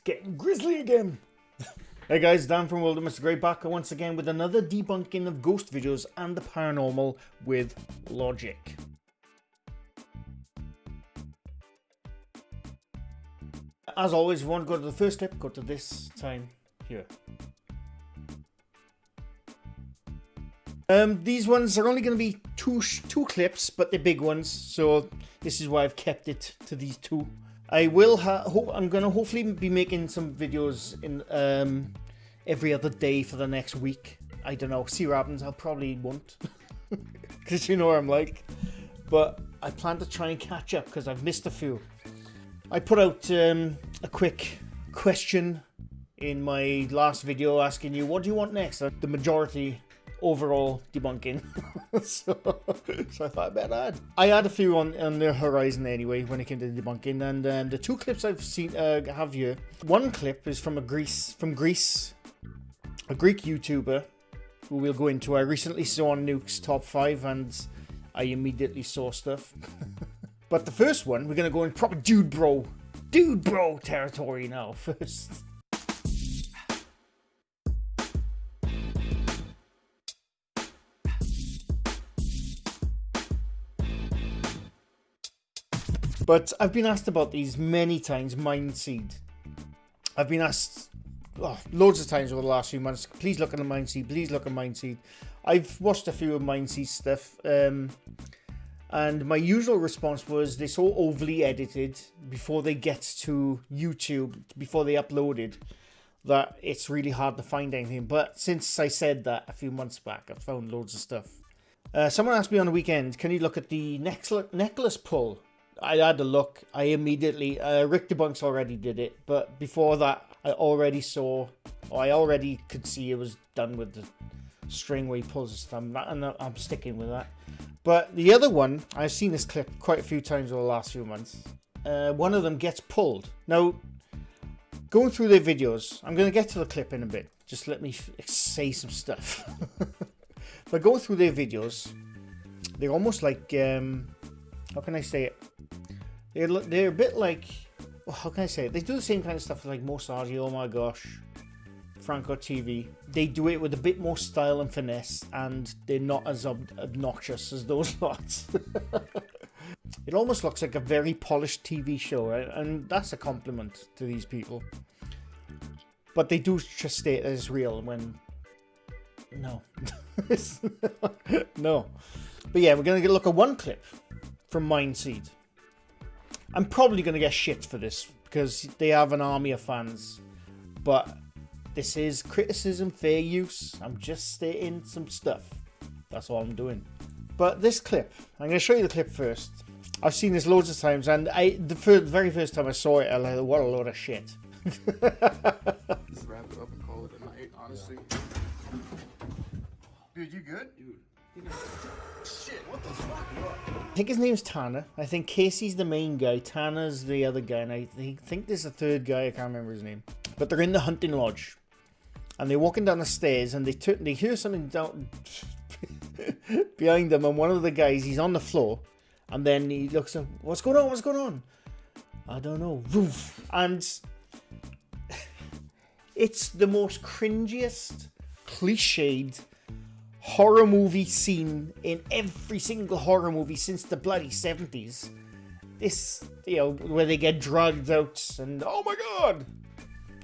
Getting grisly again. Hey guys, Dan from World of Mr. Grey back once again with another debunking of ghost videos and the paranormal with logic. As always, if you want to go to the first clip, go to this time here. These ones are only going to be two clips, but they're big ones, so this is why I've kept it to these two. I will I'm going to hopefully be making some videos in every other day for the next week. I don't know, see what happens. I probably won't, because you know what I'm like. But I plan to try and catch up because I've missed a few. I put out a quick question in my last video asking you, what do you want next? The majority overall debunking. so I thought I better add. I had a few on the horizon anyway when it came to debunking, and the two clips I've seen have here. One clip is from Greece, a Greek YouTuber who we'll go into. I recently saw on Nuke's top 5 and I immediately saw stuff. But the first one, we're gonna go in proper dude bro territory now first. But I've been asked about these many times, Mindseed. I've been asked loads of times over the last few months, please look at the Mindseed, please look at Mindseed. I've watched a few of Mindseed stuff, and my usual response was they're so overly edited before they get to YouTube, before they upload it, that it's really hard to find anything. But since I said that a few months back, I've found loads of stuff. Someone asked me on the weekend, can you look at the necklace pull? I had a look. I immediately, Rick Debunks already did it, but before that, I already could see it was done with the string where he pulls his thumb, and I'm sticking with that. But the other one, I've seen this clip quite a few times over the last few months. One of them gets pulled. Now, going through their videos, I'm going to get to the clip in a bit. Just let me say some stuff. But going through their videos, they're almost like, how can I say it? They're a bit like, how can I say it? They do the same kind of stuff like Mosagi, Oh My Gosh, Franco TV. They do it with a bit more style and finesse, and they're not as obnoxious as those lots. It almost looks like a very polished TV show, right? And that's a compliment to these people. But they do just state it as real when... No. No. But yeah, we're going to look at one clip from Mindseed. I'm probably going to get shit for this because they have an army of fans, but this is criticism, fair use. I'm just stating some stuff. That's all I'm doing. But this clip, I'm going to show you the clip first. I've seen this loads of times, and the very first time I saw it, I was like, what a load of shit. Just wrap it up and call it a night, honestly. Dude, you good? Dude. Shit, what the fuck? I think his name's Tanner. I think Casey's the main guy. Tanner's the other guy. And I think there's a third guy. I can't remember his name. But they're in the hunting lodge. And they're walking down the stairs and they hear something down behind them. And one of the guys, he's on the floor. And then he looks up. What's going on? What's going on? I don't know. Woof. And it's the most cringiest, cliched horror movie scene in every single horror movie since the bloody 70s. This, where they get drugged out and, oh my god!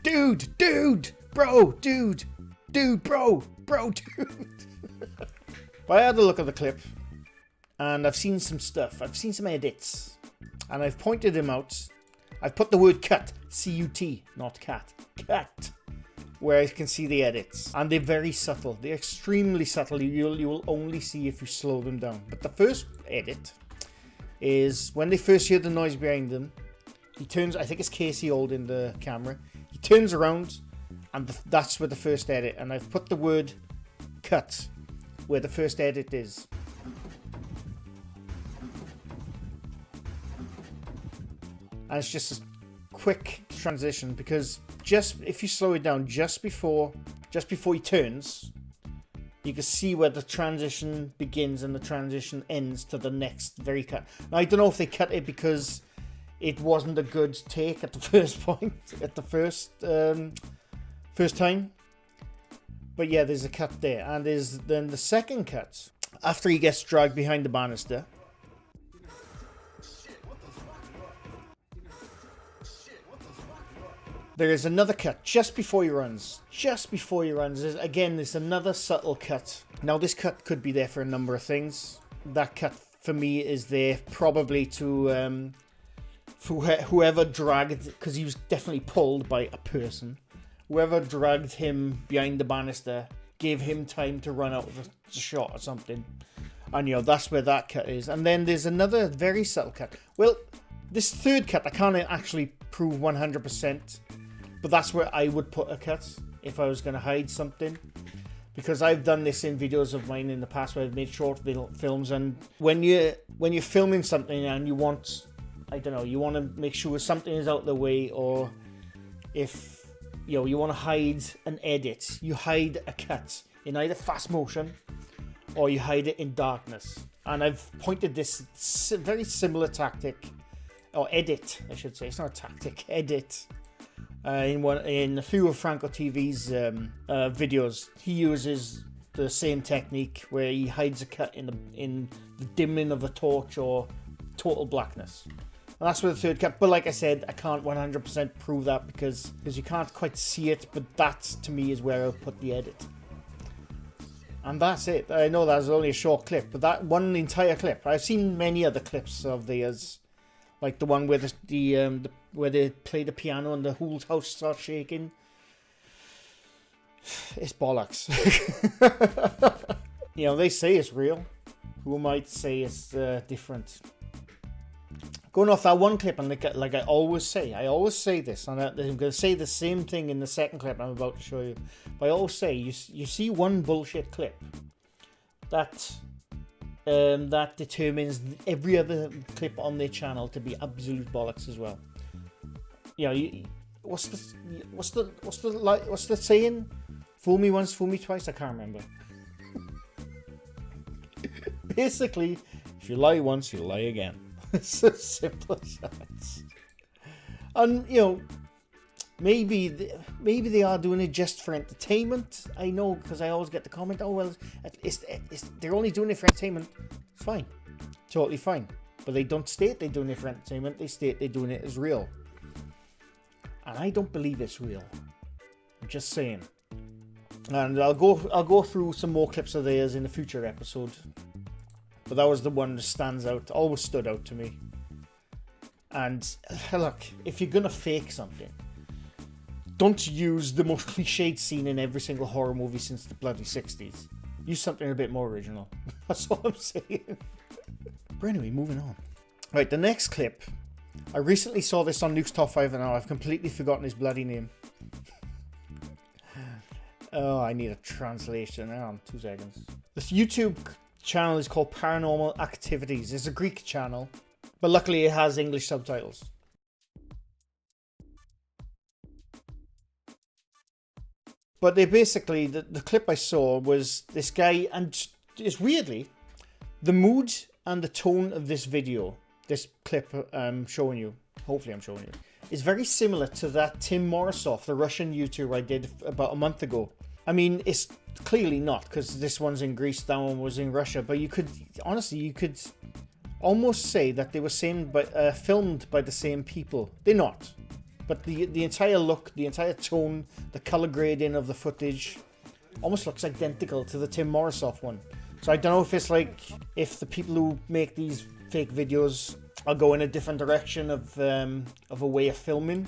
Dude, bro, dude, bro, dude. But I had a look at the clip, and I've seen some stuff. I've seen some edits, and I've pointed them out. I've put the word cut, C-U-T, not cat, cut, where I can see the edits, and they're very subtle. They're extremely subtle. You will only see if you slow them down. But the first edit is when they first hear the noise behind them. He turns. I think it's Casey holding the camera. He turns around, and that's where the first edit. And I've put the word "cut" where the first edit is. And it's just a quick transition because if you slow it down just before he turns, you can see where the transition begins and the transition ends to the next very cut. Now I don't know if they cut it because it wasn't a good take at the first point, at the first time. But yeah, there's a cut there. And there's then the second cut, after he gets dragged behind the banister. There is another cut just before he runs. Just before he runs. There's another subtle cut. Now, this cut could be there for a number of things. That cut, for me, is there probably to... for whoever dragged... Because he was definitely pulled by a person. Whoever dragged him behind the banister gave him time to run out of the shot or something. And, you know, that's where that cut is. And then there's another very subtle cut. Well, this third cut, I can't actually prove 100%. But that's where I would put a cut if I was going to hide something. Because I've done this in videos of mine in the past where I've made short films. And when you're filming something and you want, I don't know, you want to make sure something is out of the way, or if, you know, you want to hide an edit, you hide a cut in either fast motion or you hide it in darkness. And I've pointed this very similar tactic, or edit, I should say. It's not a tactic, edit. In a few of Franco TV's videos, he uses the same technique where he hides a cut in the dimming of a torch or total blackness. And that's where the third cut. But like I said, I can't 100% prove that because you can't quite see it. But that, to me, is where I'll put the edit. And that's it. I know that's only a short clip, but that one entire clip. I've seen many other clips of theirs. Like the one where where they play the piano and the whole house starts shaking. It's bollocks. You know, they say it's real. Who might say it's different? Going off that one clip, and like I always say this, and I'm going to say the same thing in the second clip I'm about to show you. But I always say, you see one bullshit clip that determines every other clip on their channel to be absolute bollocks as well. You know, what's the saying? Fool me once, fool me twice. I can't remember. Basically, if you lie once, you lie again. It's as simple as that. And you know, maybe they are doing it just for entertainment. I know, because I always get the comment, "Oh well, they're only doing it for entertainment." It's fine, totally fine. But they don't state they're doing it for entertainment. They state they're doing it as real. And I don't believe it's real. I'm just saying. And I'll go through some more clips of theirs in a future episode. But that was the one that stands out, always stood out to me. And look, if you're gonna fake something, don't use the most cliched scene in every single horror movie since the bloody 60s. Use something a bit more original. That's all I'm saying. But anyway, moving on. Right, the next clip. I recently saw this on Nuke's Top 5 and now I've completely forgotten his bloody name. Oh, I need a translation. Hang on, 2 seconds. This YouTube channel is called Paranormal Activities. It's a Greek channel, but luckily it has English subtitles. But they basically, the clip I saw was this guy, and it's weirdly, the mood and the tone of this video, this clip I'm showing you, hopefully I'm showing you, is very similar to that Tim Morisov, the Russian YouTuber I did about a month ago. I mean, it's clearly not, because this one's in Greece, that one was in Russia, but you could almost say that they were filmed by the same people. They're not. But the entire look, the entire tone, the color grading of the footage almost looks identical to the Tim Morisov one. So I don't know if it's like, if the people who make these fake videos are going a different direction of a way of filming.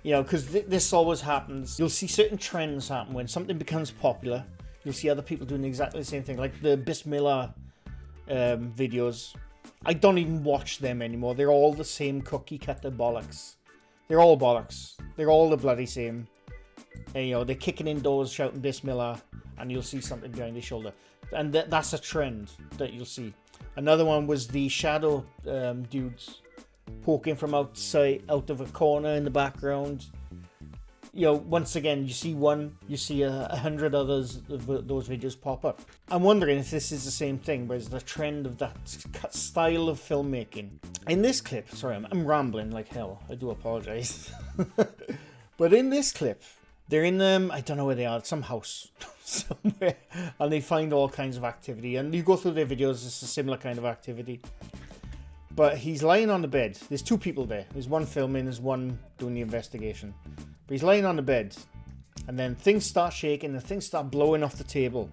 You know, because this always happens. You'll see certain trends happen when something becomes popular. You'll see other people doing exactly the same thing, like the Bismillah videos. I don't even watch them anymore. They're all the same cookie cutter bollocks. They're all bollocks. They're all the bloody same. And, you know, they're kicking indoors, shouting Bismillah, and you'll see something behind their shoulder. And that's a trend that you'll see. Another one was the shadow dudes poking from outside, out of a corner in the background. once again, you see one, you see 100 others of those videos pop up. I'm wondering if this is the same thing, but it's the trend of that style of filmmaking. In this clip, sorry, I'm rambling like hell. I do apologize. But in this clip, they're in I don't know where they are, some house somewhere, and they find all kinds of activity. And you go through their videos, it's a similar kind of activity. But he's lying on the bed. There's two people there. There's one filming, there's one doing the investigation. But he's lying on the bed, and then things start shaking, and things start blowing off the table.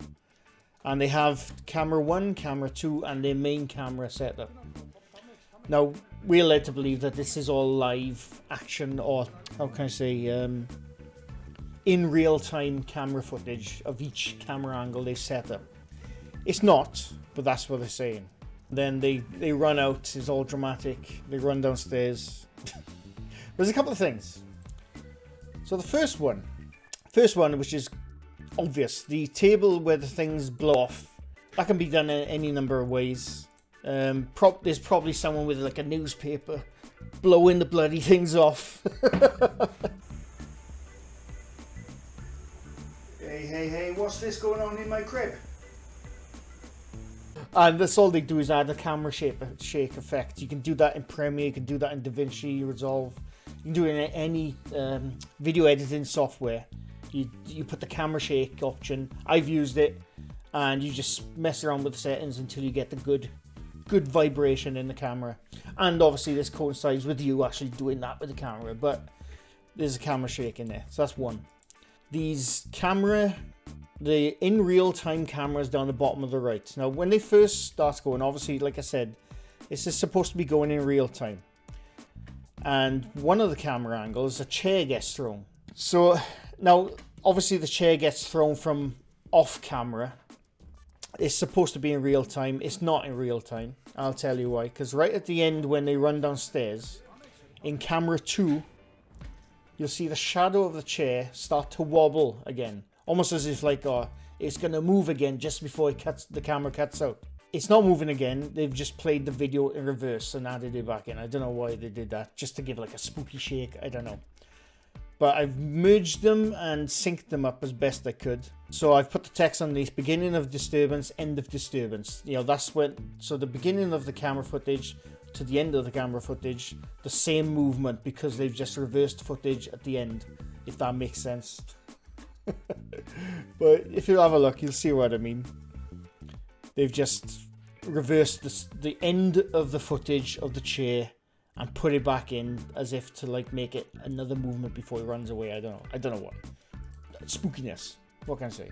And they have camera 1, camera 2, and their main camera set up. Now, we're led to believe that this is all live action, or how can I say, in real-time camera footage of each camera angle they set up. It's not, but that's what they're saying. Then they run out, it's all dramatic, they run downstairs. There's a couple of things. So the first one, which is obvious, the table where the things blow off, that can be done in any number of ways. There's probably someone with like a newspaper blowing the bloody things off. Hey, what's this going on in my crib? And that's all they do is add a camera shake effect. You can do that in Premiere, you can do that in DaVinci Resolve, you can do it in any video editing software. You put the camera shake option. I've used it, and you just mess around with the settings until you get the good vibration in the camera. And obviously this coincides with you actually doing that with the camera, but there's a camera shake in there, so that's one. The in real-time cameras down the bottom of the right. Now, when they first start going, obviously, like I said, this is supposed to be going in real time. And one of the camera angles, a chair gets thrown. So, now, obviously the chair gets thrown from off camera. It's supposed to be in real time. It's not in real time. I'll tell you why. Because right at the end, when they run downstairs, in camera 2, you'll see the shadow of the chair start to wobble again. Almost as if like it's going to move again just before the camera cuts out. It's not moving again. They've just played the video in reverse and added it back in. I don't know why they did that. Just to give like a spooky shake. I don't know. But I've merged them and synced them up as best I could. So I've put the text underneath: beginning of disturbance, end of disturbance. That's when, so the beginning of the camera footage to the end of the camera footage, the same movement, because they've just reversed footage at the end, if that makes sense. But if you have a look, you'll see what I mean. They've just reversed the end of the footage of the chair and put it back in as if to like make it another movement before he runs away. I don't know what. Spookiness. What can I say?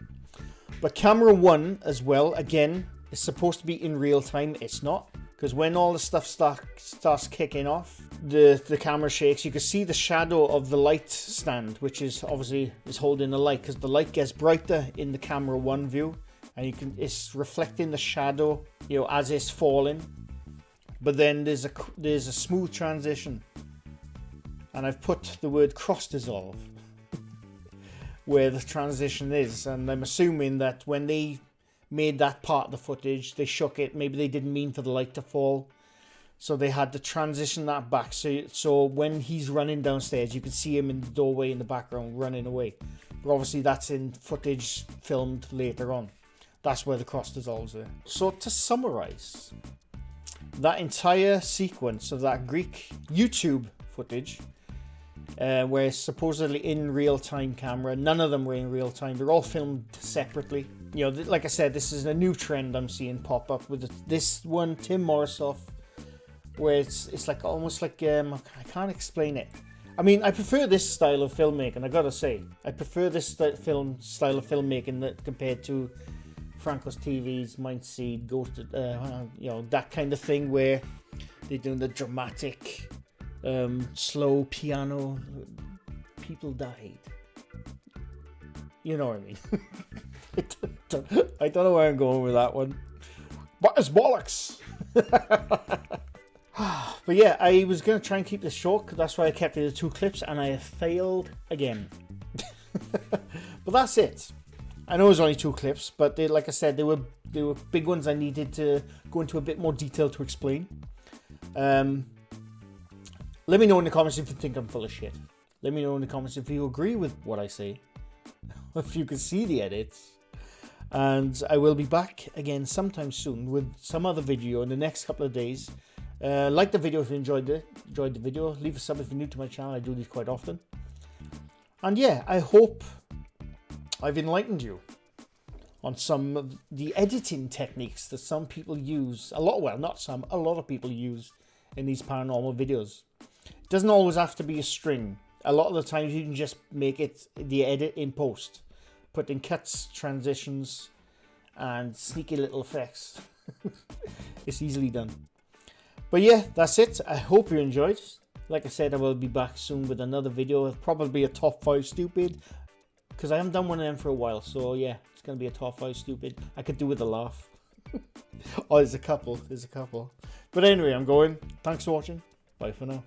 But camera 1 as well, again, is supposed to be in real time. It's not. Because when all the stuff starts kicking off, the camera shakes. You can see the shadow of the light stand, which is obviously holding the light, because the light gets brighter in the camera 1 view, and it's reflecting the shadow, as it's falling. But then there's a smooth transition, and I've put the word cross dissolve where the transition is, and I'm assuming that when they made that part of the footage, they shook it. Maybe they didn't mean for the light to fall, so they had to transition that back. So when he's running downstairs, you can see him in the doorway in the background running away. But obviously that's in footage filmed later on. That's where the cross dissolves there. So to summarize, that entire sequence of that Greek YouTube footage, where it's supposedly in real-time camera, none of them were in real time. They're all filmed separately. Like I said, this is a new trend I'm seeing pop up with this one, Tim Morisoff, where it's like almost like I can't explain it. I mean, I prefer this style of filmmaking. I gotta say, I prefer this style of filmmaking compared to Franco's TV's Mindseed, Ghosted, that kind of thing where they're doing the dramatic, slow piano. People died. You know what I mean? I don't know where I'm going with that one, but it's bollocks. But yeah, I was going to try and keep this short, because that's why I kept it to 2 clips, and I have failed again. But that's it. I know it was only 2 clips, but like I said, they were big ones I needed to go into a bit more detail to explain. Let me know in the comments if you think I'm full of shit. Let me know in the comments if you agree with what I say, if you can see the edits. And I will be back again sometime soon with some other video in the next couple of days. Like the video if you enjoyed the video. Leave a sub if you're new to my channel. I do these quite often. And yeah, I hope I've enlightened you on some of the editing techniques that some people use. A lot of people use in these paranormal videos. It doesn't always have to be a string. A lot of the times you can just make it the edit in post. Put in cuts, transitions, and sneaky little effects. It's easily done. But yeah, that's it. I hope you enjoyed. Like I said, I will be back soon with another video. Probably a top 5 stupid. Because I haven't done one of them for a while. So yeah, it's going to be a top 5 stupid. I could do with a laugh. Oh, there's a couple. But anyway, I'm going. Thanks for watching. Bye for now.